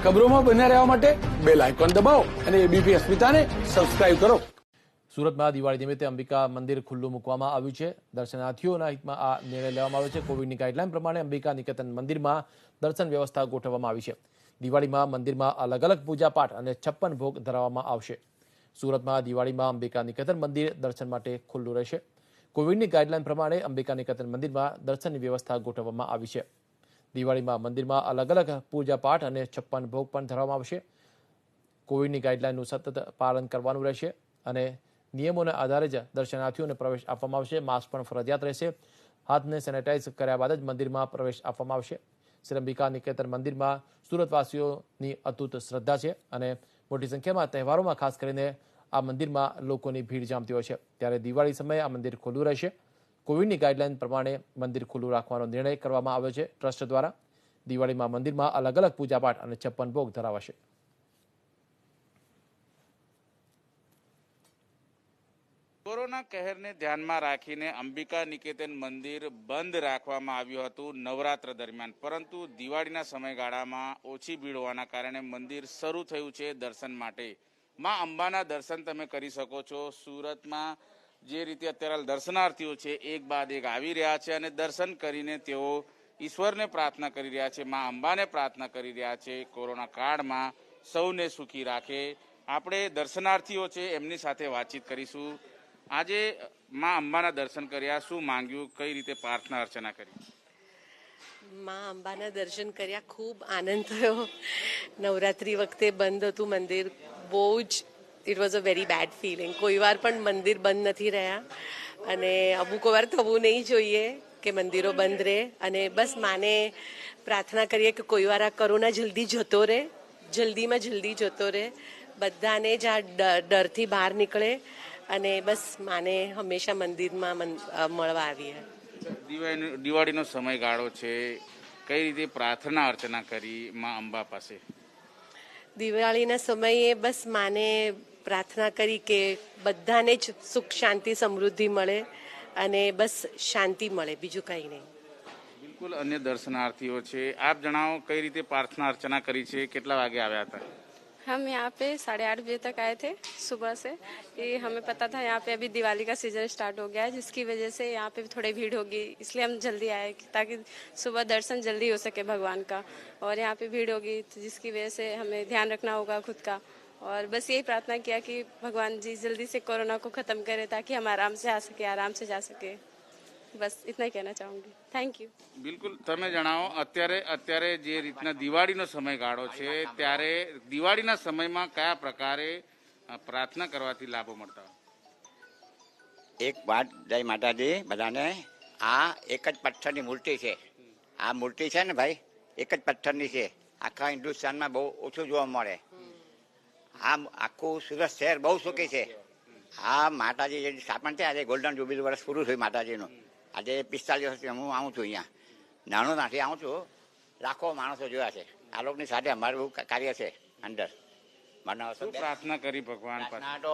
ખબરોમાં બન્યા રહેવા માટે બેલ આઇકોન દબાવો અને એબીપી અસ્મિતાને સબસ્ક્રાઇબ કરો. સુરતમાં દિવાળી નિમિત્તે અંબિકા મંદિર ખુલ્લું મૂકવામાં આવ્યું છે. દર્શનાર્થીઓના હિતમાં આ નિર્ણય લેવામાં આવ્યો છે. કોવિડની ગાઈડલાઈન પ્રમાણે અંબિકા નિકેતન મંદિરમાં દર્શન વ્યવસ્થા ગોઠવવામાં આવી છે. દિવાળીમાં મંદિરમાં અલગ અલગ પૂજાપાઠ અને 56 ભોગ ધરાવવામાં આવશે. સુરતમાં દિવાળીમાં અંબિકા નિકેતન મંદિર દર્શન માટે ખુલ્લું રહેશે. કોવિડની ગાઈડલાઈન પ્રમાણે અંબિકા નિકેતન મંદિરમાં દર્શનની વ્યવસ્થા ગોઠવવામાં આવી છે. દિવાળીમાં મંદિરમાં અલગ અલગ પૂજાપાઠ અને 56 ભોગ પણ ધરાવવામાં આવશે. કોવિડની ગાઈડલાઈનનું સતત પાલન કરવાનું રહેશે અને નિયમોના આધારે જ દર્શનાર્થીઓને પ્રવેશ આપવામાં આવશે. માસ્ક પણ ફરજિયાત રહેશે. હાથને સેનેટાઈઝ કર્યા બાદ જ મંદિરમાં પ્રવેશ આપવામાં આવશે. શ્રી અંબિકા નિકેતન મંદિરમાં સુરતવાસીઓની અતૂટ શ્રદ્ધા છે અને મોટી સંખ્યામાં તહેવારોમાં ખાસ કરીને આ મંદિરમાં લોકોની ભીડ જામતી હોય છે. ત્યારે દિવાળી સમયે આ મંદિર ખુલ્લું રહેશે. કોવિડની ગાઈડલાઈન પ્રમાણે મંદિર ખુલ્લું રાખવાનો નિર્ણય કરવામાં આવ્યો છે ટ્રસ્ટ દ્વારા. દિવાળીમાં મંદિરમાં અલગ અલગ પૂજાપાઠ અને 56 ભોગ ધરાવાશે. કોરોના કહેરને ધ્યાનમાં રાખીને અંબિકા નિકેતન મંદિર બંધ રાખવામાં આવ્યું હતું નવરાત્ર દરમિયાન, પરંતુ દિવાળીના સમયગાળામાં ઓછી ભીડ હોવાના કારણે મંદિર શરૂ થયું છે દર્શન માટે. માં અંબાના દર્શન તમે કરી શકો છો. સુરતમાં જે રીતે અત્યારે દર્શનાર્થીઓ છે એક બાદ એક આવી રહ્યા છે અને દર્શન કરીને તેઓ ઈશ્વરને પ્રાર્થના કરી રહ્યા છે, માં અંબાને પ્રાર્થના કરી રહ્યા છે કોરોના કાળમાં સૌને સુખી રાખે. આપણે દર્શનાર્થીઓ છે એમની સાથે વાતચીત કરીશું. આજે માં અંબાના દર્શન કર્યા, શું માંગ્યું, કઈ રીતે પ્રાર્થના અર્ચના કરી? માં અંબાના દર્શન કર્યા, ખૂબ આનંદ થયો. નવરાત્રી વખતે બંધ હતું મંદિર, બહુ જ it was a very bad feeling. કોઈ વાર પણ મંદિર બંધ નથી રહ્યા અને અમુક વાર થવું નહીં જોઈએ કે મંદિરો બંધ રહે. અને બસ માને પ્રાર્થના કરીએ કે કોઈ વાર આ કોરોના જલ્દી જતો રહે, જલ્દીમાં જલ્દી જતો રહે, બધાને જ આ ડરથી બહાર નીકળે અને બસ માને હંમેશા મંદિરમાં મળવા આવીએ. દિવાળીનો સમયગાળો છે, કઈ રીતે પ્રાર્થના અર્ચના કરી માં અંબા પાસે? દિવાળીના સમયે બસ માને પ્રાર્થના કરી કે બધાને જ સુખ શાંતિ સમૃદ્ધિ મળે અને બસ શાંતિ મળે, બીજું કંઈ નહીં. બિલકુલ. અન્ય દર્શનાર્થીઓ છે, આપ જણાવો કઈ રીતે પ્રાર્થના અર્ચના કરી છે, કેટલા વાગે આવ્યા હતા? हम यहाँ पे 8:30 बजे तक आए थे सुबह से, कि हमें पता था यहाँ पे अभी दिवाली का सीजन स्टार्ट हो गया है, जिसकी वजह से यहाँ पे थोड़ी भीड़ होगी, इसलिए हम जल्दी आए ताकि सुबह दर्शन जल्दी हो सके भगवान का. और यहाँ पे भीड़ होगी तो जिसकी वजह से हमें ध्यान रखना होगा खुद का. और बस यही प्रार्थना किया कि भगवान जी जल्दी से कोरोना को ख़त्म करें ताकि हम आराम से आ सके, आराम से जा सके. બસ ઇतना ही कहना चाहूँगी. Thank you. બિલકુલ. તમે જણાવો, અત્યારે જે રીતના દિવાળીનો સમયગાળો છે ત્યારે દિવાળીના સમયમાં કયા પ્રકારે પ્રાર્થના કરવાથી લાભો મળતા? એક વાત, જય માતાજી બધાને. આ એક જ પથ્થરની મૂર્તિ છે. આ મૂર્તિ છે ને ભાઈ, એક જ પથ્થરની છે. આખા હિન્દુસ્તાનમાં બહુ ઓછું જોવા મળે. આ આખું સુરત શહેર બહુ સુખી છે. આ માતાજી જે સ્થાપન છે, આજે ગોલ્ડન જ્યુબિલી વર્ષ પૂરું થયું માતાજીનું. આજે 45 વર્ષથી હું આવું છું અહીંયા. નાનો નાથી આવું છું, લાખો માણસો જોયા છે. આ લોકોની સાથે અમારું કાર્ય છે અંદર. શું પ્રાર્થના કરી ભગવાન પાસે? તો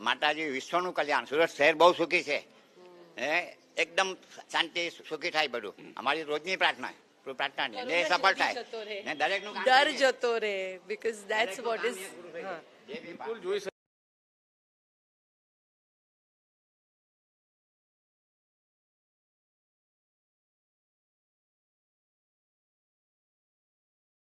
માતાજી વિશ્વનું કલ્યાણ, સુરત શહેર બહુ સુખી છે, એકદમ શાંતિ સુખી થાય બધું. અમારી રોજની પ્રાર્થના ને સફળ થાય ને દરેકનું ડર જતો રહે, બીકોઝ ધેટ્સ વોટ ઇઝ. બિલકુલ જોઈ